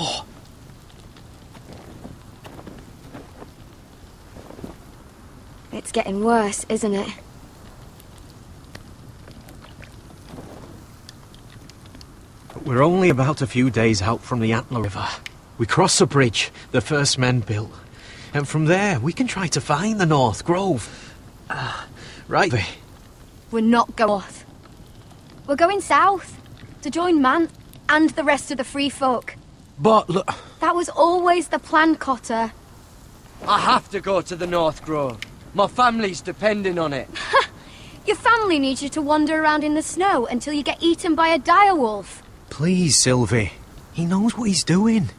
more. It's getting worse, isn't it? We're only about a few days out from the Antler River. We cross a bridge the first men built. And from there, we can try to find the North Grove. Right. We're not going north. We're going south. To join Man and the rest of the free folk. But look... That was always the plan, Cotter. I have to go to the North Grove. My family's depending on it. Your family needs you to wander around in the snow until you get eaten by a direwolf. Please, Sylvie. He knows what he's doing.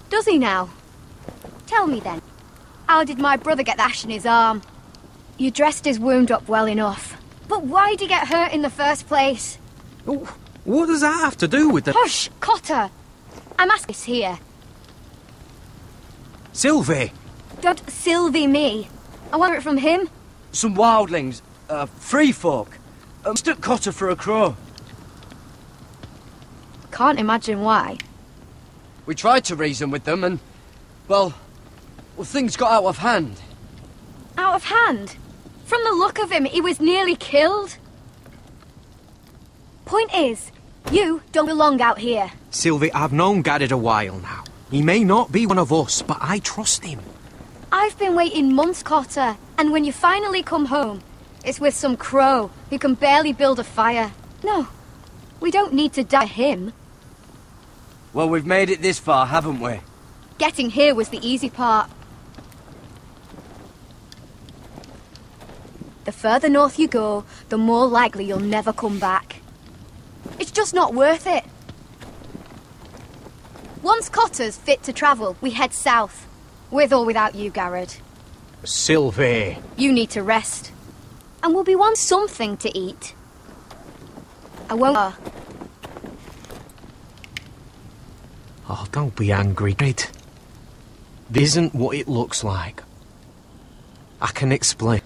Does he now? Tell me then. How did my brother get the ash in his arm? You dressed his wound up well enough. But why'd he get hurt in the first place? Oh, what does that have to do with the... Hush, Cotter! I'm asking this here. Sylvie! Don't Sylvie me. I want it from him. Some wildlings, free folk, mistook Cotter for a crow. Can't imagine why. We tried to reason with them and, well, things got out of hand. Out of hand? From the look of him, he was nearly killed. Point is, you don't belong out here. Sylvie, I've known Garrett a while now. He may not be one of us, but I trust him. I've been waiting months, Cotter, and when you finally come home, it's with some crow who can barely build a fire. No, we don't need to die him. Well, we've made it this far, haven't we? Getting here was the easy part. The further north you go, the more likely you'll never come back. It's just not worth it. Once Cotter's fit to travel, we head south. With or without you, Garrett. Sylvie. You need to rest. And we'll be want something to eat. I won't... Oh, don't be angry, Garrett. This isn't what it looks like. I can explain.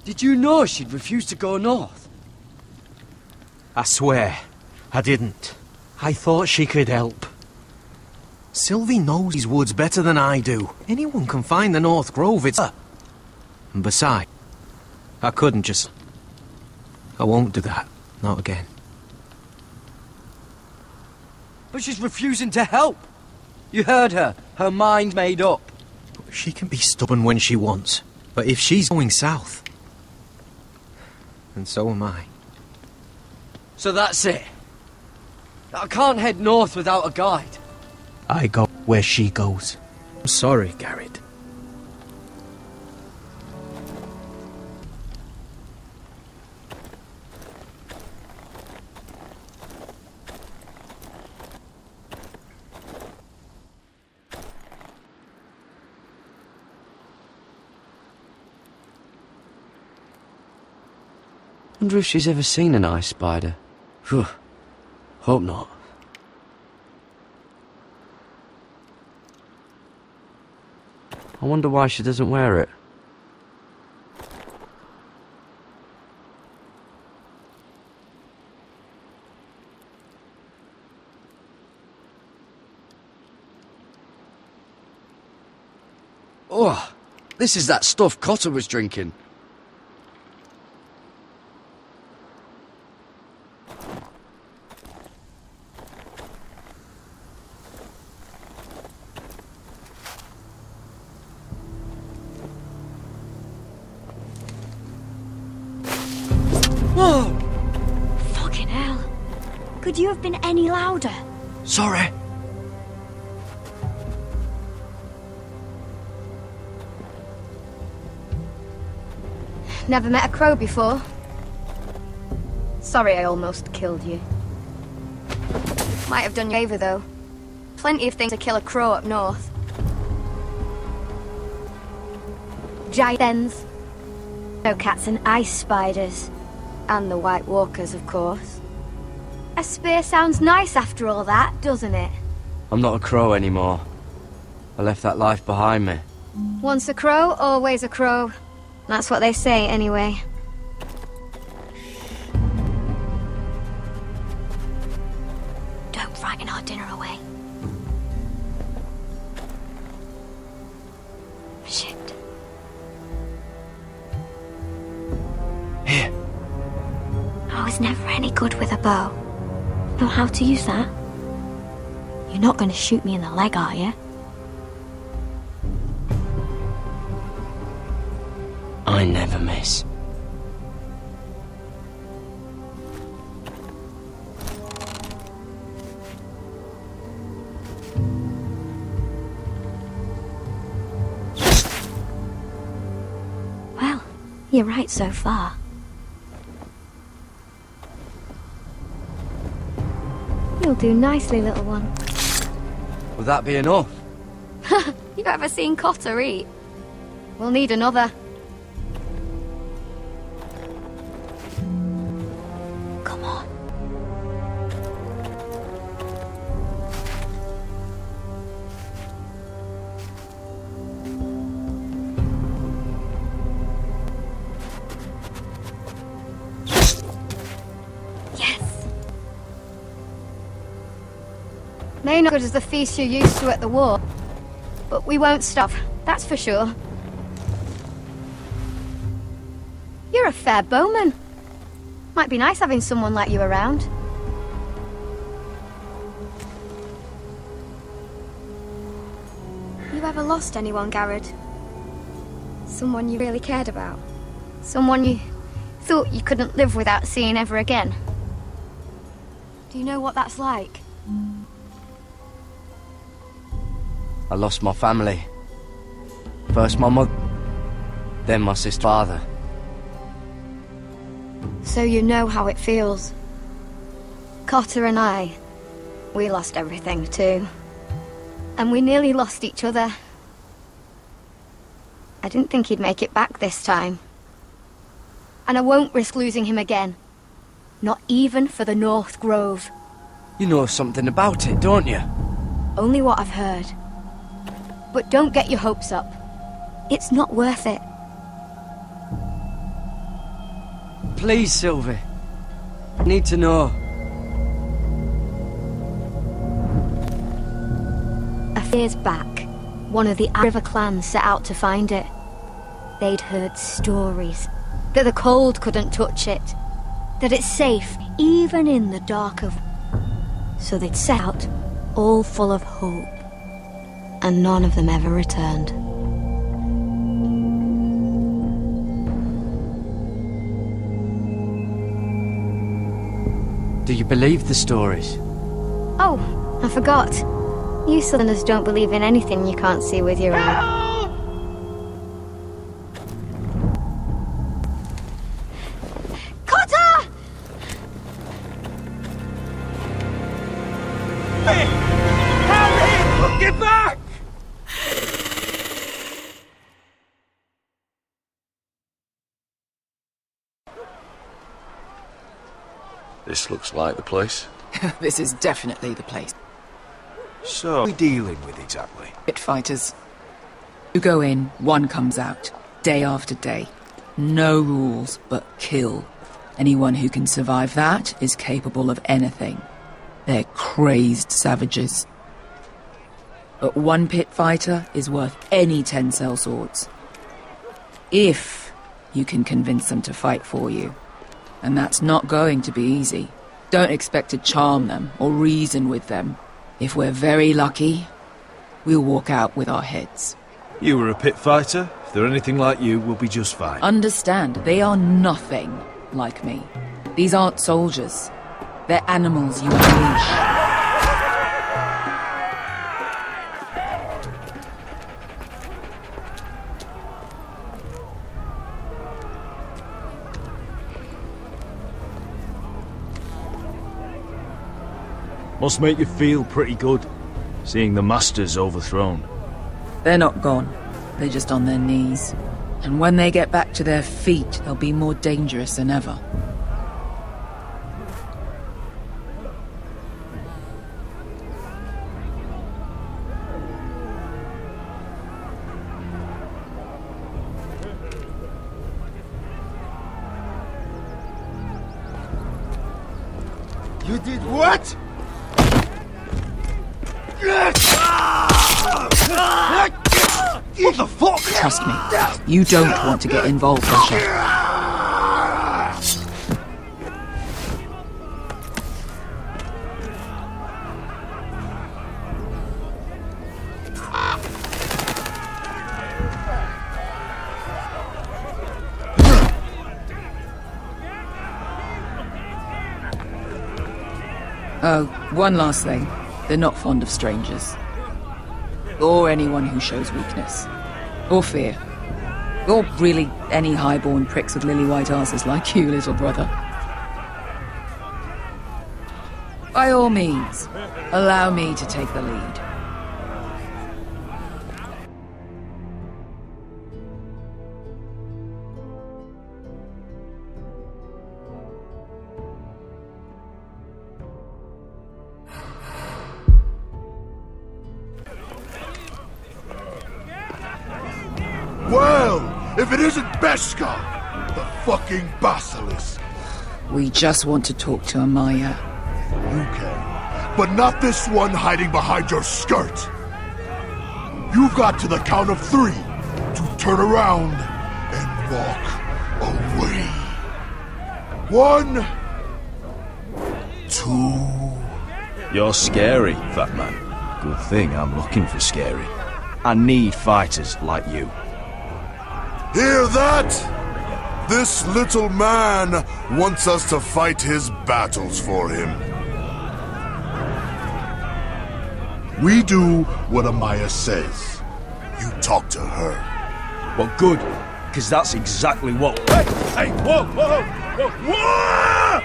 Did you know she'd refused to go north? I swear, I didn't. I thought she could help. Sylvie knows these woods better than I do. Anyone can find the North Grove, it's her. And besides, I couldn't just... I won't do that. Not again. But she's refusing to help. You heard her. Her mind made up. She can be stubborn when she wants. But if she's going south... And so am I. So that's it. I can't head north without a guide. I go where she goes. I'm sorry, Garrett. Wonder if she's ever seen an ice spider. Phew. Hope not. I wonder why she doesn't wear it. Oh, this is that stuff Cotter was drinking. Whoa! Fucking hell. Could you have been any louder? Sorry. Never met a crow before. Sorry I almost killed you. Might have done you a favour though. Plenty of things to kill a crow up north. Giants. No cats and ice spiders. And the White Walkers, of course. A spear sounds nice after all that, doesn't it? I'm not a crow anymore. I left that life behind me. Once a crow, always a crow. That's what they say, anyway. frighten our dinner away. Shit. Here. I was never any good with a bow. Know how to use that? You're not going to shoot me in the leg, are you? I never miss. Well, you're right so far. You'll do nicely, little one. Will that be enough? You ever seen Cotter eat? We'll need another. Come on. Yes. May not as good as the feast you're used to at the war, but we won't stop, that's for sure. You're a fair bowman. Might be nice having someone like you around. You ever lost anyone, Garrod? Someone you really cared about? Someone you thought you couldn't live without seeing ever again? Do you know what that's like? I lost my family. First my mother, then my sister, father. So you know how it feels. Cotter and I, we lost everything too. And we nearly lost each other. I didn't think he'd make it back this time. And I won't risk losing him again. Not even for the North Grove. You know something about it, don't you? Only what I've heard. But don't get your hopes up. It's not worth it. Please, Sylvie. I need to know. A few years back, one of the River clans set out to find it. They'd heard stories that the cold couldn't touch it, that it's safe even in the dark of... So they'd set out, all full of hope. And none of them ever returned. Do you believe the stories? Oh, I forgot. You Southerners don't believe in anything you can't see with your eye. Cotter! Harry! Get back! This looks like the place. This is definitely the place. So, what are we dealing with exactly? Pit fighters. You go in, one comes out, day after day. No rules, but kill. Anyone who can survive that is capable of anything. They're crazed savages. But one pit fighter is worth any 10 sellswords. If you can convince them to fight for you. And that's not going to be easy. Don't expect to charm them or reason with them. If we're very lucky, we'll walk out with our heads. You were a pit fighter. If they're anything like you, we'll be just fine. Understand, they are nothing like me. These aren't soldiers. They're animals you unleash. Must make you feel pretty good, seeing the Masters overthrown. They're not gone. They're just on their knees. And when they get back to their feet, they'll be more dangerous than ever. You did what? What the fuck? Trust me, you don't want to get involved, Russia. Oh, one last thing. They're not fond of strangers. Or anyone who shows weakness. Or fear. Or really any highborn pricks with lily-white asses like you, little brother. By all means, allow me to take the lead. Well, if it isn't Beskha, the fucking basilisk. We just want to talk to Amaya. You can, but not this one hiding behind your skirt. You've got to the count of 3 to turn around and walk away. 1, 2. You're scary, fat man. Good thing I'm looking for scary. I need fighters like you. Hear that? This little man wants us to fight his battles for him. We do what Amaya says. You talk to her. Well, good, because that's exactly what... Hey, whoa, whoa, whoa, whoa!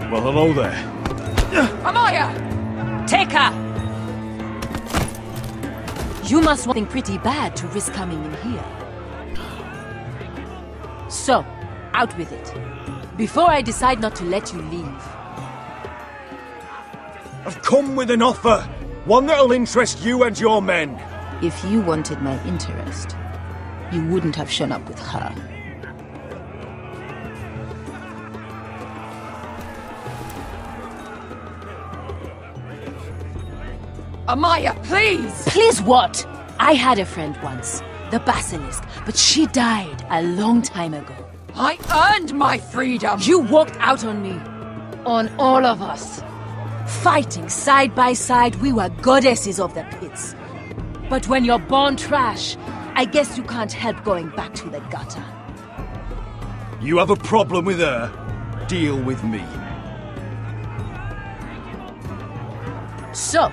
Well, hello there. Amaya! Take her! You must want something pretty bad to risk coming in here. So, out with it. Before I decide not to let you leave. I've come with an offer. One that'll interest you and your men. If you wanted my interest, you wouldn't have shown up with her. Amaya, please! Please what? I had a friend once, the Basilisk, but she died a long time ago. I earned my freedom! You walked out on me. On all of us. Fighting side by side, we were goddesses of the pits. But when you're born trash, I guess you can't help going back to the gutter. You have a problem with her? Deal with me. So,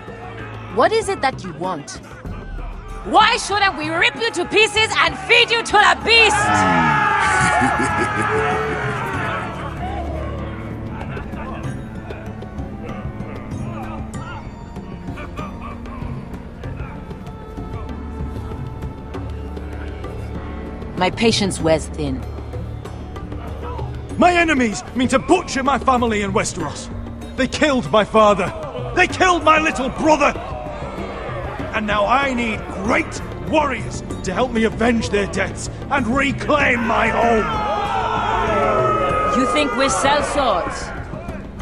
what is it that you want? Why shouldn't we rip you to pieces and feed you to the beast? My patience wears thin. My enemies mean to butcher my family in Westeros. They killed my father. They killed my little brother. And now I need great warriors to help me avenge their deaths and reclaim my home. You think we sell swords?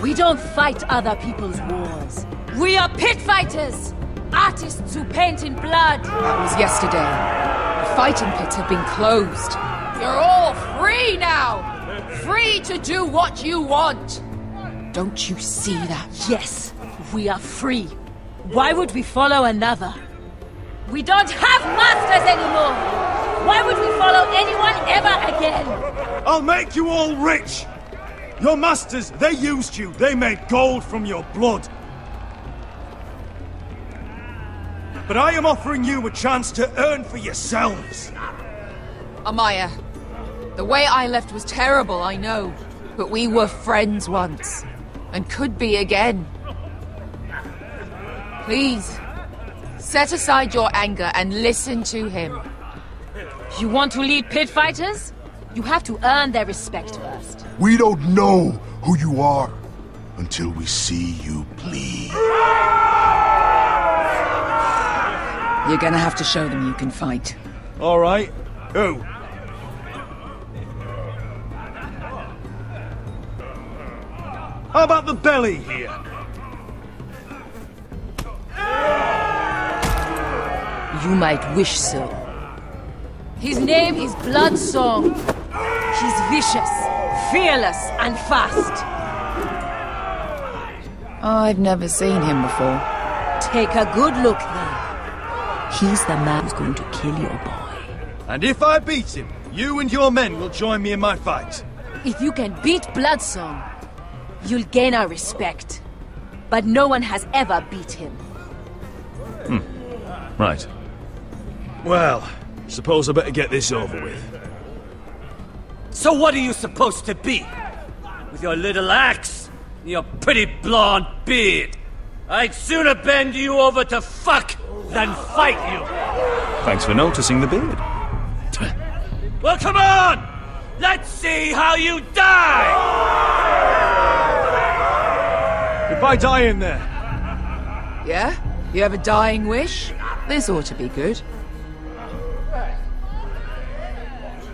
We don't fight other people's wars. We are pit fighters! Artists who paint in blood! That was yesterday. The fighting pits have been closed. You're all free now! Free to do what you want! Don't you see that? Yes, we are free. Why would we follow another? We don't have masters anymore! Why would we follow anyone ever again? I'll make you all rich! Your masters, they used you. They made gold from your blood. But I am offering you a chance to earn for yourselves. Amaya, the way I left was terrible, I know. But we were friends once. And could be again. Please, set aside your anger and listen to him. You want to lead pit fighters? You have to earn their respect first. We don't know who you are until we see you bleed. You're gonna have to show them you can fight. All right. Who? How about the belly here? You might wish so. His name is Bloodsong. He's vicious, fearless, and fast. I've never seen him before. Take a good look then. He's the man who's going to kill your boy. And if I beat him, you and your men will join me in my fight. If you can beat Bloodsong, you'll gain our respect. But no one has ever beat him. Right. Well, suppose I better get this over with. So what are you supposed to be? With your little axe and your pretty blonde beard? I'd sooner bend you over to fuck than fight you. Thanks for noticing the beard. Well, come on! Let's see how you die! If I die in there, Yeah? You have a dying wish? This ought to be good.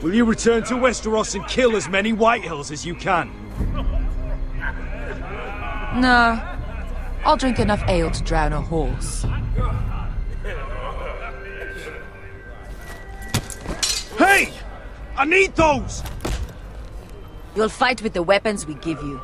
will you return to Westeros and kill as many Whitehills as you can? No. I'll drink enough ale to drown a horse. Hey! I need those! You'll fight with the weapons we give you.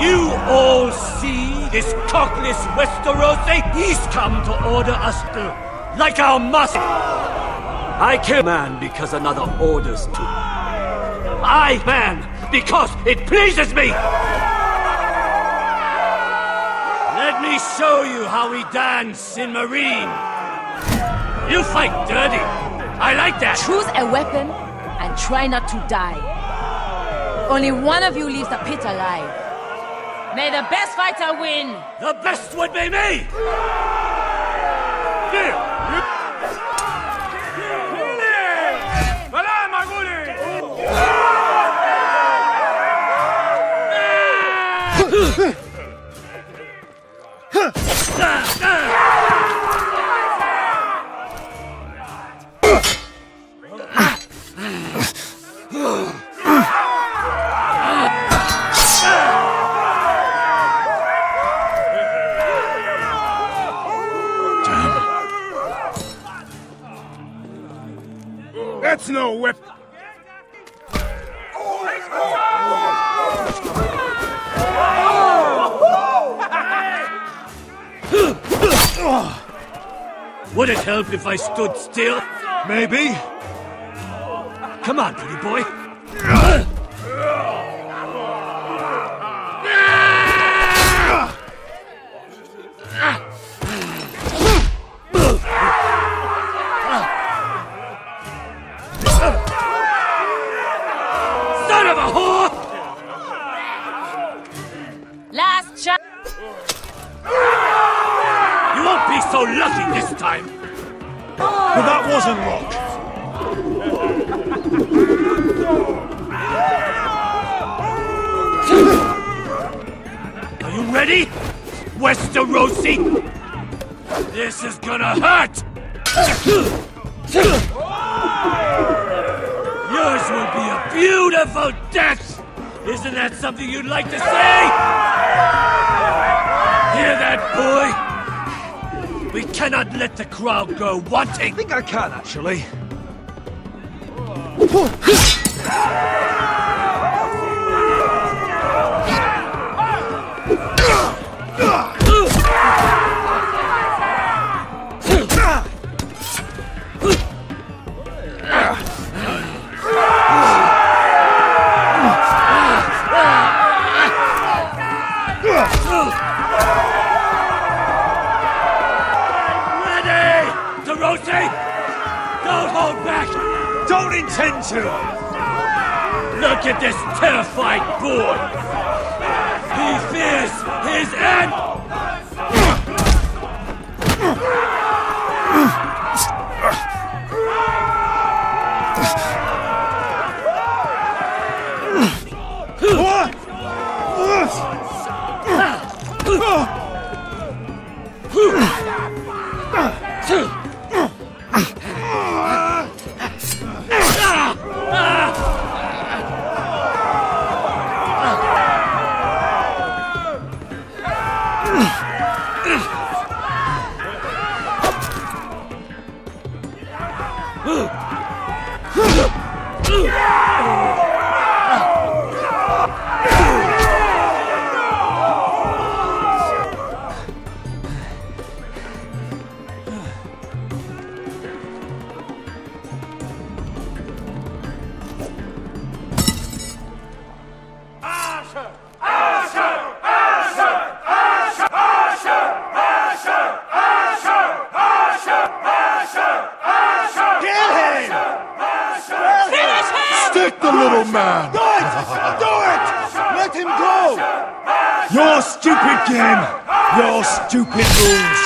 You all see this cockless Westerosi? He's come to order us to, like our master. I kill man because another orders to. I man because it pleases me. Let me show you how we dance in Marine. You fight dirty. I like that. Choose a weapon and try not to die. Only one of you leaves the pit alive. May the best fighter win! The best would be me! That's no weapon. Would it help if I stood still? Maybe. Come on, pretty boy. Son of a whore! Last chance! You won't be so lucky this time. But that wasn't luck. Are you ready, Westerosi? This is gonna hurt! Yours will be a beautiful death! Isn't that something you'd like to say? Hear that, boy? We cannot let the crowd go wanting! I think I can, actually. tend to! Look at this terrified boy! He fears his end! Stick the little man! Do it! Do it! Let him go! Your stupid game! Your stupid rules!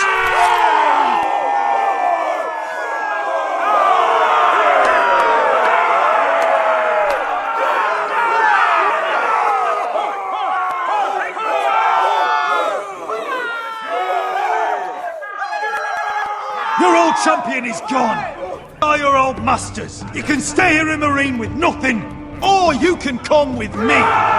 Your old champion is gone! Are your old masters. You can stay here in Marine with nothing, or you can come with me.